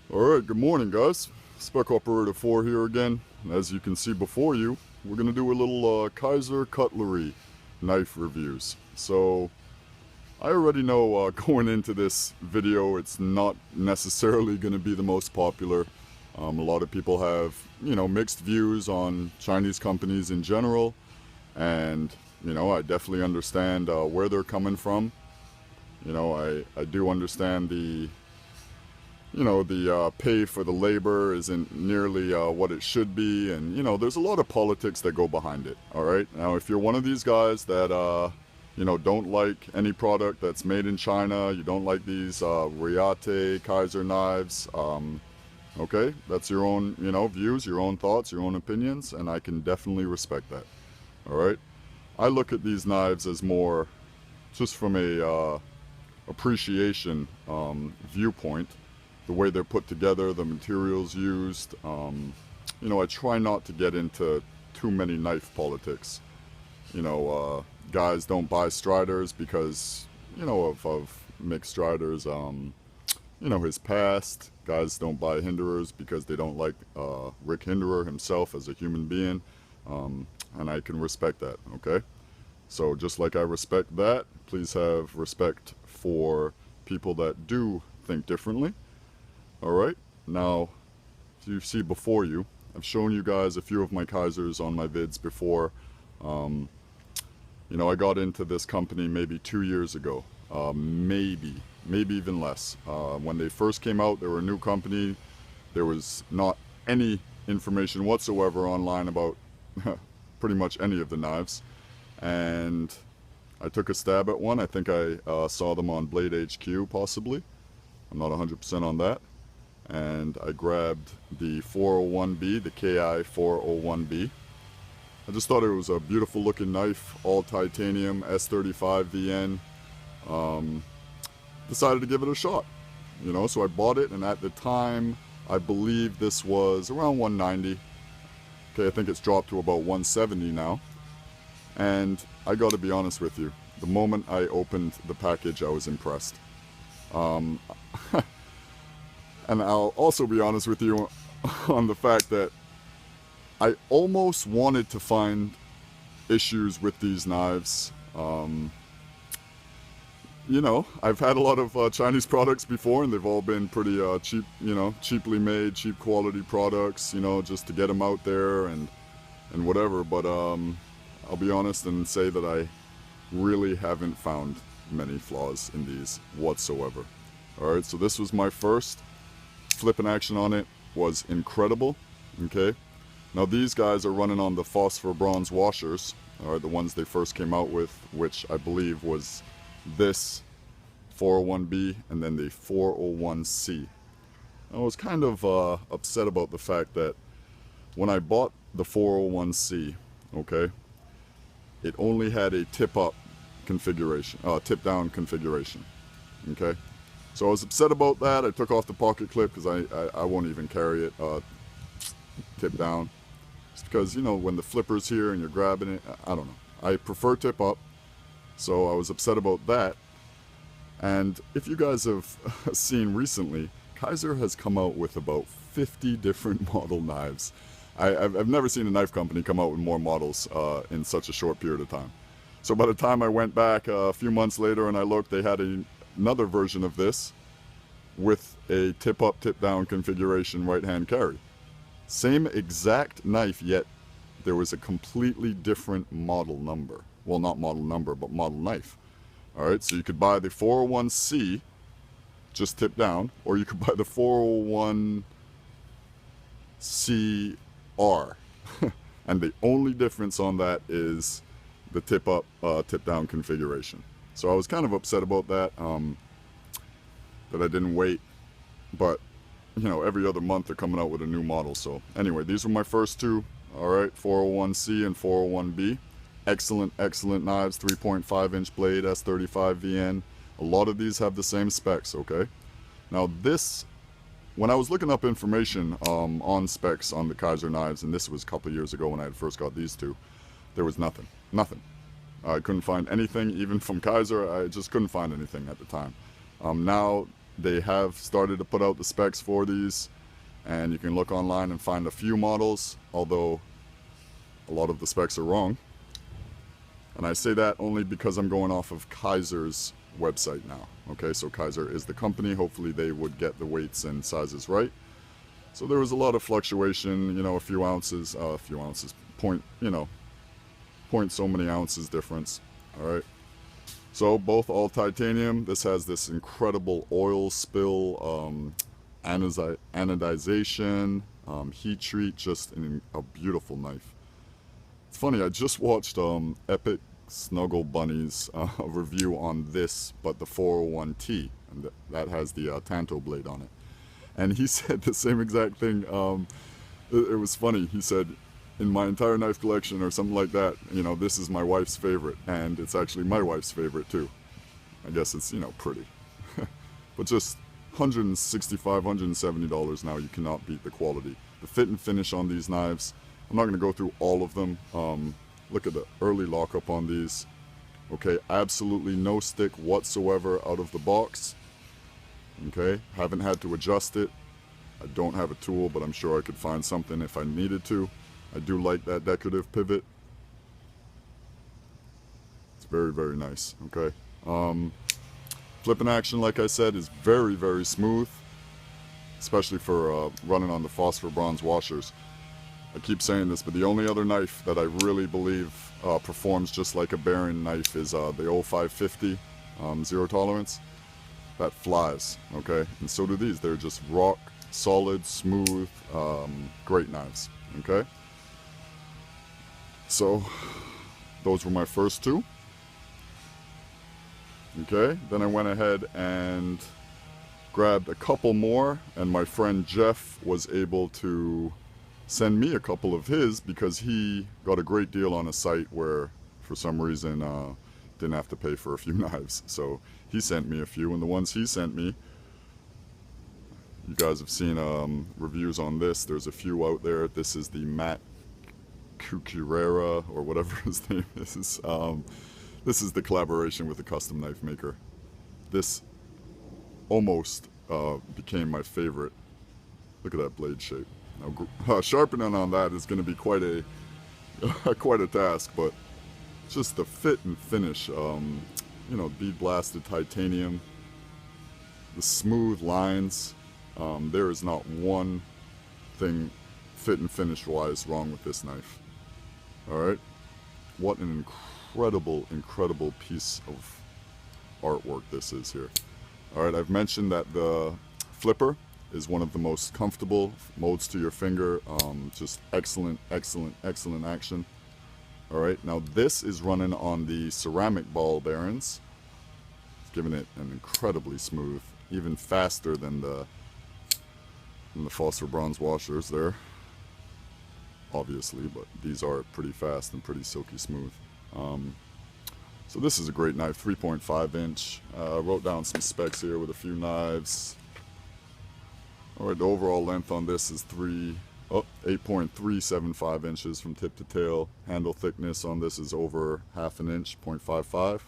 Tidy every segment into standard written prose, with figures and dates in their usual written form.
Alright, good morning guys. Spec Operator 4 here again. And as you can see before you, we're going to do a little Kizer cutlery knife reviews. So, I already know going into this video it's not necessarily going to be the most popular. A lot of people have, mixed views on Chinese companies in general. And, I definitely understand where they're coming from. I do understand the pay for the labor isn't nearly what it should be, and there's a lot of politics that go behind it. All right, now if you're one of these guys that don't like any product that's made in China, you don't like these Reate Kizer knives, okay, that's your own views, your own thoughts, your own opinions, and I can definitely respect that. All right, I look at these knives as more just from a appreciation viewpoint. The way they're put together, the materials used. I try not to get into too many knife politics. Guys don't buy Striders because, of Mick Strider's, his past. Guys don't buy Hinderers because they don't like Rick Hinderer himself as a human being. And I can respect that, okay? So just like I respect that, please have respect for people that do think differently. Alright, now, as you see before you, I've shown you guys a few of my Kizers on my vids before. I got into this company maybe 2 years ago, maybe even less. When they first came out, they were a new company. There was not any information whatsoever online about pretty much any of the knives. And I took a stab at one. I think I saw them on Blade HQ, possibly. I'm not 100% on that. And I grabbed the 401b, the Ki401b. I just thought it was a beautiful looking knife, all titanium, S35 VN. Decided to give it a shot, so I bought it, and at the time, I believe this was around 190. Okay, I think it's dropped to about 170 now. And I gotta be honest with you, the moment I opened the package, I was impressed. And I'll also be honest with you on the fact that I almost wanted to find issues with these knives. I've had a lot of Chinese products before, and they've all been pretty cheap, cheaply made, cheap quality products, just to get them out there and whatever. But I'll be honest and say that I really haven't found many flaws in these whatsoever. Alright, so this was my first. Flipping action on it was incredible. Okay, now these guys are running on the phosphor bronze washers, alright, the ones they first came out with, which I believe was this 401b and then the 401c. I was kind of upset about the fact that when I bought the 401c, okay, it only had a tip-up configuration, tip-down configuration. Okay, so I was upset about that. I took off the pocket clip because I won't even carry it tip down. Just because, when the flipper's here and you're grabbing it, I don't know. I prefer tip up, so I was upset about that. And if you guys have seen recently, Kizer has come out with about 50 different model knives. I've never seen a knife company come out with more models in such a short period of time. So by the time I went back a few months later and I looked, they had another version of this with a tip-up, tip-down configuration right-hand carry. Same exact knife, yet there was a completely different model number. Well, not model number, but model knife. Alright, so you could buy the 401c, just tip down, or you could buy the 401cr. And the only difference on that is the tip-up, tip-down configuration. So I was kind of upset about that, that I didn't wait, but, every other month they're coming out with a new model. So anyway, these were my first two, alright, 401c and 401b. Excellent, excellent knives, 3.5-inch blade, S35 VN. A lot of these have the same specs, okay? Now this, when I was looking up information on specs on the Kizer knives, and this was a couple of years ago when I had first got these two, there was nothing. I couldn't find anything, even from Kizer. I just couldn't find anything at the time. Now they have started to put out the specs for these, and you can look online and find a few models, although a lot of the specs are wrong. And I say that only because I'm going off of Kizer's website now. Okay, so Kizer is the company. Hopefully they would get the weights and sizes right. So there was a lot of fluctuation, you know, a few ounces, point so many ounces difference. All right. So both all titanium. This has this incredible oil spill, anodization, heat treat, just a beautiful knife. It's funny, I just watched Epic Snuggle Bunny's review on this, but the 401t, and that has the Tanto blade on it. And he said the same exact thing. It was funny. He said, in my entire knife collection or something like that, you know, this is my wife's favorite, and it's actually my wife's favorite too. I guess it's, you know, pretty. But just $165, $170 now, you cannot beat the quality. The fit and finish on these knives, I'm not going to go through all of them. Look at the early lockup on these. Okay, absolutely no stick whatsoever out of the box. Okay, haven't had to adjust it. I don't have a tool, but I'm sure I could find something if I needed to. I do like that decorative pivot. It's very, very nice. Okay. Flipping action, like I said, is very, very smooth, especially for running on the phosphor bronze washers. I keep saying this, but the only other knife that I really believe performs just like a Baron knife is the 0550 zero tolerance. That flies, okay? And so do these. They're just rock, solid, smooth, great knives, okay? So, those were my first two. Okay, then I went ahead and grabbed a couple more, and my friend Jeff was able to send me a couple of his because he got a great deal on a site where, for some reason, didn't have to pay for a few knives. So he sent me a few, and the ones he sent me, you guys have seen reviews on this. There's a few out there. This is the Matt Cucurera, or whatever his name is. This is the collaboration with a custom knife maker. This almost became my favorite. Look at that blade shape. Now, sharpening on that is going to be quite a task, but just the fit and finish, you know, bead blasted titanium, the smooth lines. There is not one thing fit and finish wise wrong with this knife. All right, what an incredible piece of artwork this is here. All right, I've mentioned that the flipper is one of the most comfortable modes to your finger. Just excellent action. All right, now this is running on the ceramic ball bearings. It's giving it an incredibly smooth, even faster than the phosphor bronze washers there, obviously, but these are pretty fast and pretty silky smooth. So this is a great knife, 3.5 inch. Wrote down some specs here with a few knives. All right, the overall length on this is 8.375 inches from tip to tail. Handle thickness on this is over half an inch, 0.55.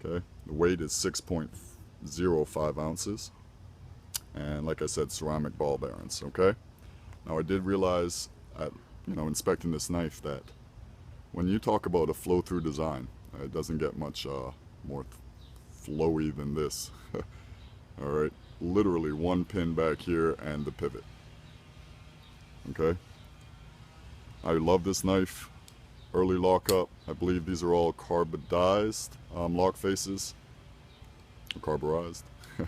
Okay, the weight is 6.05 ounces. And like I said, ceramic ball bearings, okay? Now I did realize, inspecting this knife, that when you talk about a flow-through design, it doesn't get much more flowy than this. All right, literally one pin back here and the pivot. Okay, I love this knife. Early lockup. I believe these are all carbidized lock faces, or carburized. As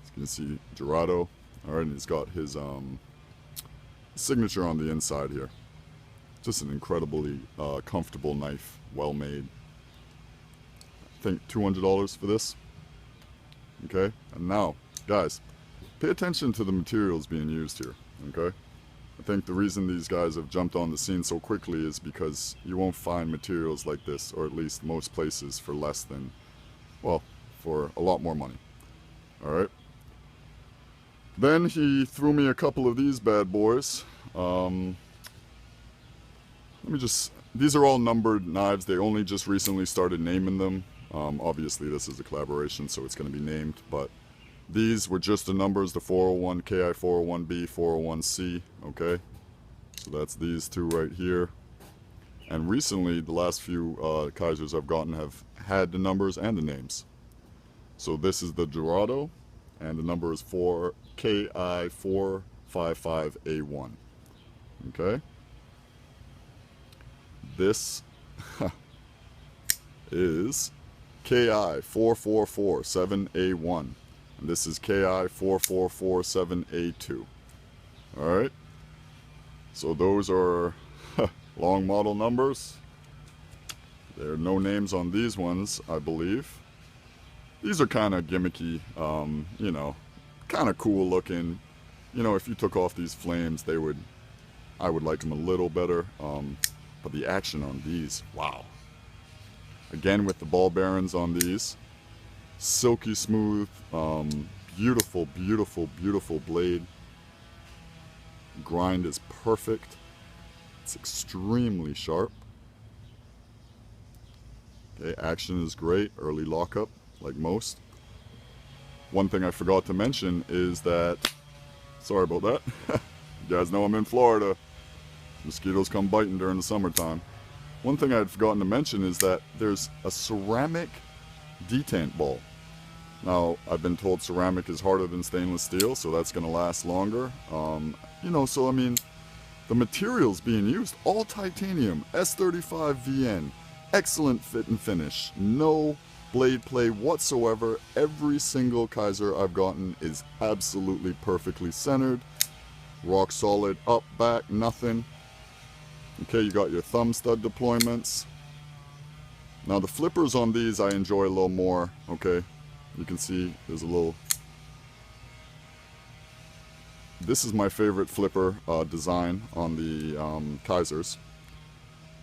you can see, Dorado. All right, and he's got his signature on the inside here. Just an incredibly comfortable knife, well made. I think $200 for this. Okay, and now, guys, pay attention to the materials being used here. Okay, I think the reason these guys have jumped on the scene so quickly is because you won't find materials like this, or at least most places, for less than, well, for a lot more money. All right. Then he threw me a couple of these bad boys. These are all numbered knives. They only just recently started naming them. Obviously this is a collaboration, so it's going to be named, but these were just the numbers, the 401, Ki401b, 401c, okay? So that's these two right here. And recently, the last few Kizers I've gotten have had the numbers and the names. So this is the Dorado, and the number is Ki455A1, okay? This is Ki444-7A1. And this is Ki444-7A2. Alright? So those are long model numbers. There are no names on these ones, I believe. These are kind of gimmicky, you know, kind of cool looking. You know, if you took off these flames, I would like them a little better. But the action on these, wow. Again, with the ball bearings on these, silky smooth, beautiful, beautiful, beautiful blade. Grind is perfect. It's extremely sharp. Okay, action is great. Early lockup, like most. One thing I forgot to mention is that, sorry about that. You guys know I'm in Florida. Mosquitoes come biting during the summertime. One thing I had forgotten to mention is that there's a ceramic detent ball. Now, I've been told ceramic is harder than stainless steel, so that's going to last longer. You know, so I mean, the materials being used, all titanium, S35VN, excellent fit and finish, no blade play whatsoever. Every single Kizer I've gotten is absolutely perfectly centered, rock solid, up, back, nothing. Okay, you got your thumb stud deployments. Now the flippers on these I enjoy a little more, okay? You can see there's a little... This is my favorite flipper design on the Kizers.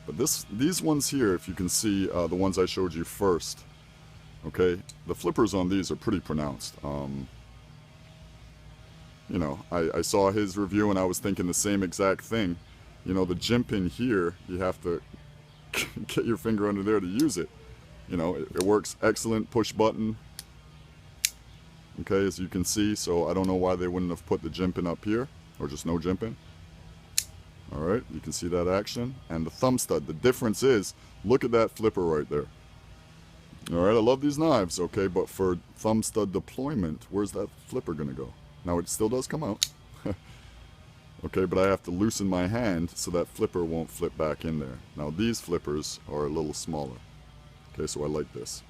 But these ones here, if you can see, the ones I showed you first, okay? The flippers on these are pretty pronounced. You know, I saw his review and I was thinking the same exact thing. You know, the jimping here, you have to get your finger under there to use it. You know, it works excellent, push button. Okay, as you can see, so I don't know why they wouldn't have put the jimping up here, or just no jimping. Alright, you can see that action. And the thumb stud, the difference is, look at that flipper right there. Alright, I love these knives, okay, but for thumb stud deployment, where's that flipper gonna go? Now it still does come out. Okay, but I have to loosen my hand so that flipper won't flip back in there. Now these flippers are a little smaller. Okay, so I like this.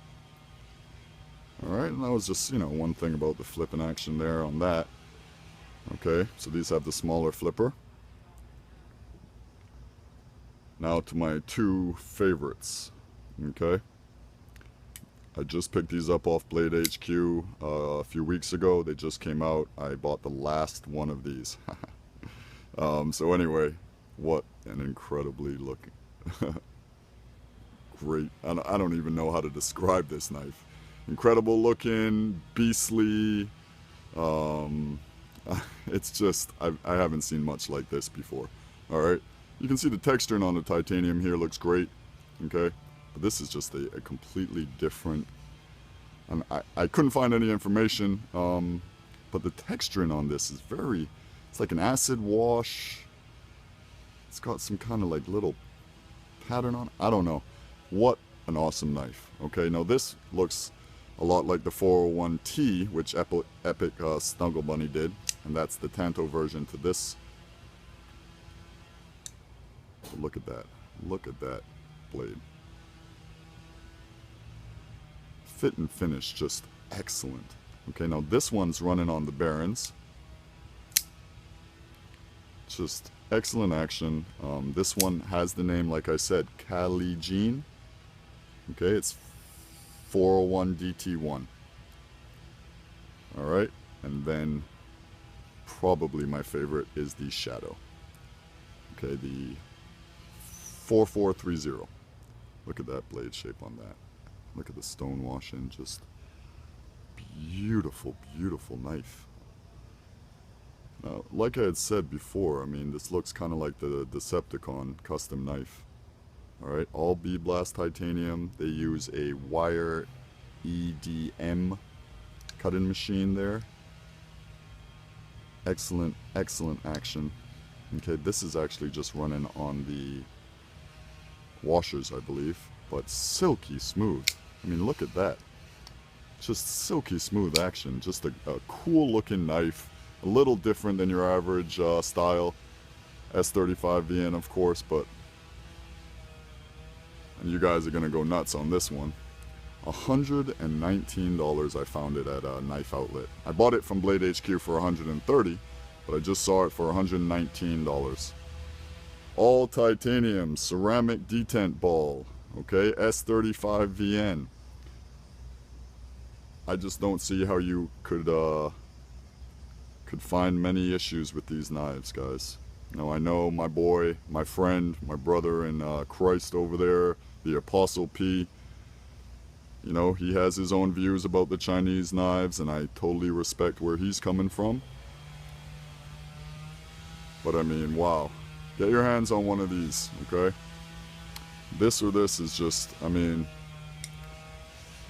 Alright, and that was just, you know, one thing about the flipping action there on that. Okay, so these have the smaller flipper. Now to my two favorites. Okay. I just picked these up off Blade HQ a few weeks ago. They just came out. I bought the last one of these. So anyway, what an incredibly looking, great, I don't even know how to describe this knife. Incredible looking, beastly, it's just, I haven't seen much like this before. Alright, you can see the texturing on the titanium here looks great, okay, but this is just a completely different, and I couldn't find any information, but the texturing on this is very, it's like an acid wash. It's got some kind of like little pattern on it. I don't know. What an awesome knife. Okay, now this looks a lot like the 401T, which Epic Snuggle Bunny did. And that's the Tanto version to this. But look at that. Look at that blade. Fit and finish, just excellent. Okay, now this one's running on the Barons. Just excellent action. This one has the name, like I said, Caligine. Okay, it's 401DT1. Alright, and then probably my favorite is the Shadow. Okay, the 4430. Look at that blade shape on that. Look at the stone washing, just beautiful, beautiful knife. Now, like I had said before, I mean, this looks kind of like the Decepticon custom knife. Alright, all bead blast titanium. They use a wire EDM cutting machine there. Excellent, excellent action. Okay, this is actually just running on the washers, I believe, but silky smooth. I mean, look at that. Just silky smooth action. Just a cool looking knife. A little different than your average style S35VN, of course, but and you guys are gonna go nuts on this one. $119 I found it at a knife outlet. I bought it from Blade HQ for $130, but I just saw it for $119. All titanium ceramic detent ball. Okay, S35VN. I just don't see how you could find many issues with these knives, guys. Now I know my boy, my friend, my brother in Christ over there, the Apostle P. You know, he has his own views about the Chinese knives, and I totally respect where he's coming from. But I mean, wow. Get your hands on one of these, okay? This or this is just, I mean,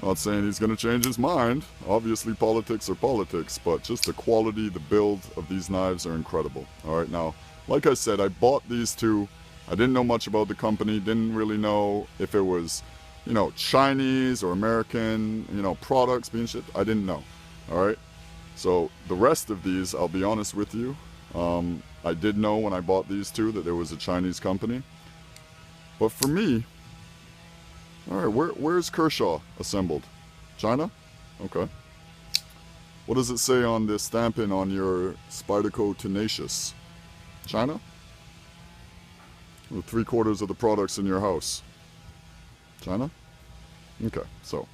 not saying he's going to change his mind. Obviously, politics are politics, but just the quality, the build of these knives are incredible. All right, now, like I said, I bought these two. I didn't know much about the company, didn't really know if it was, you know, Chinese or American, you know, products being shipped. I didn't know. All right, so the rest of these, I'll be honest with you, I did know when I bought these two that there was a Chinese company. But for me, all right, where's Kershaw assembled? China? Okay. What does it say on the stamping on your Spyderco Tenacious? China? Well, 3/4 of the products in your house. China? Okay, so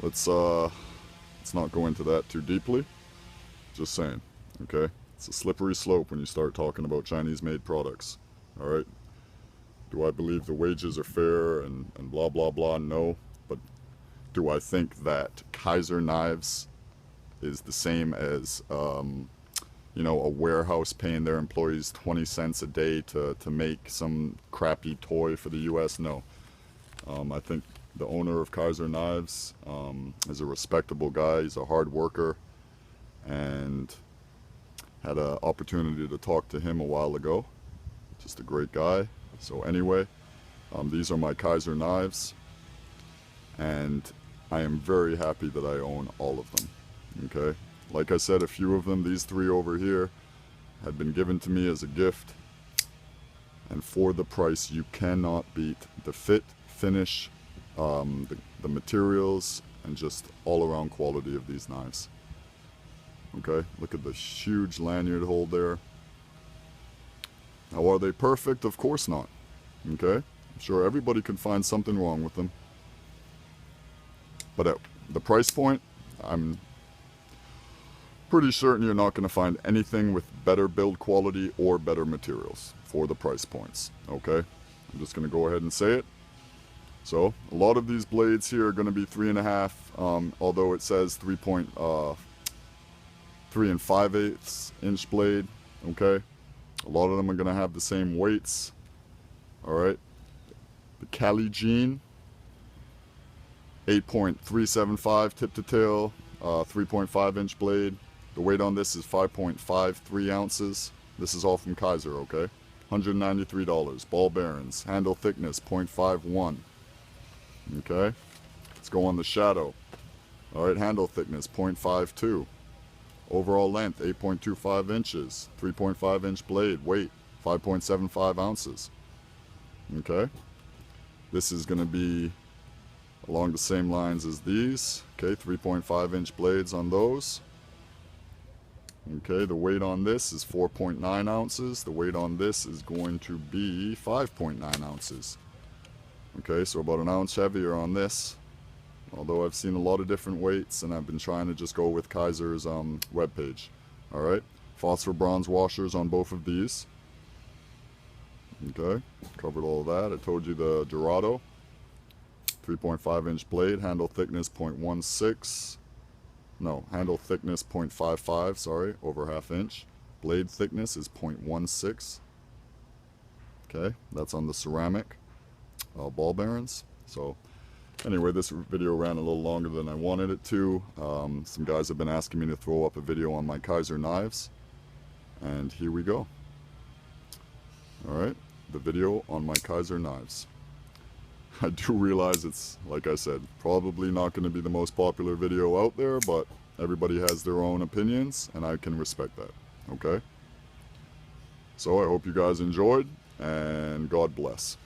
let's not go into that too deeply. Just saying, okay? It's a slippery slope when you start talking about Chinese-made products. All right? Do I believe the wages are fair and blah, blah, blah? No. But do I think that Kizer knives is the same as, you know, a warehouse paying their employees 20 cents a day to make some crappy toy for the U.S.? No. I think the owner of Kizer Knives is a respectable guy. He's a hard worker, and had an opportunity to talk to him a while ago. Just a great guy. So anyway, these are my Kizer knives, and I am very happy that I own all of them. Okay, like I said, a few of them, these three over here, had been given to me as a gift, and for the price you cannot beat the fit, finish, the materials, and just all around quality of these knives. Okay, look at the huge lanyard hole there. Now, are they perfect? Of course not. Okay, I'm sure everybody can find something wrong with them, but at the price point, I'm pretty certain you're not going to find anything with better build quality or better materials for the price points. Okay, I'm just going to go ahead and say it. So a lot of these blades here are going to be 3.5, although it says 3 5/8 inch blade. Okay, a lot of them are going to have the same weights. All right, the Caligine 8.375 tip to tail, 3.5 inch blade. The weight on this is 5.53 ounces. This is all from Kizer. Okay, $193. Ball bearings, handle thickness 0.51. Okay, let's go on the Shadow. All right, handle thickness 0.52. Overall length 8.25 inches, 3.5 inch blade, weight 5.75 ounces. Okay, this is going to be along the same lines as these. Okay, 3.5 inch blades on those. Okay, the weight on this is 4.9 ounces. The weight on this is going to be 5.9 ounces. Okay, so about an ounce heavier on this. Although I've seen a lot of different weights, and I've been trying to just go with Kizer's webpage. Alright, phosphor bronze washers on both of these. Okay, covered all of that. I told you the Dorado. 3.5 inch blade, handle thickness 0.16. No, handle thickness 0.55, sorry, over ½ inch. Blade thickness is 0.16. Okay, that's on the ceramic. ball bearings. So anyway, this video ran a little longer than I wanted it to. Some guys have been asking me to throw up a video on my Kizer knives, and here we go. Alright, the video on my Kizer knives. I do realize it's, like I said, probably not going to be the most popular video out there, but everybody has their own opinions, and I can respect that, okay? So I hope you guys enjoyed, and God bless.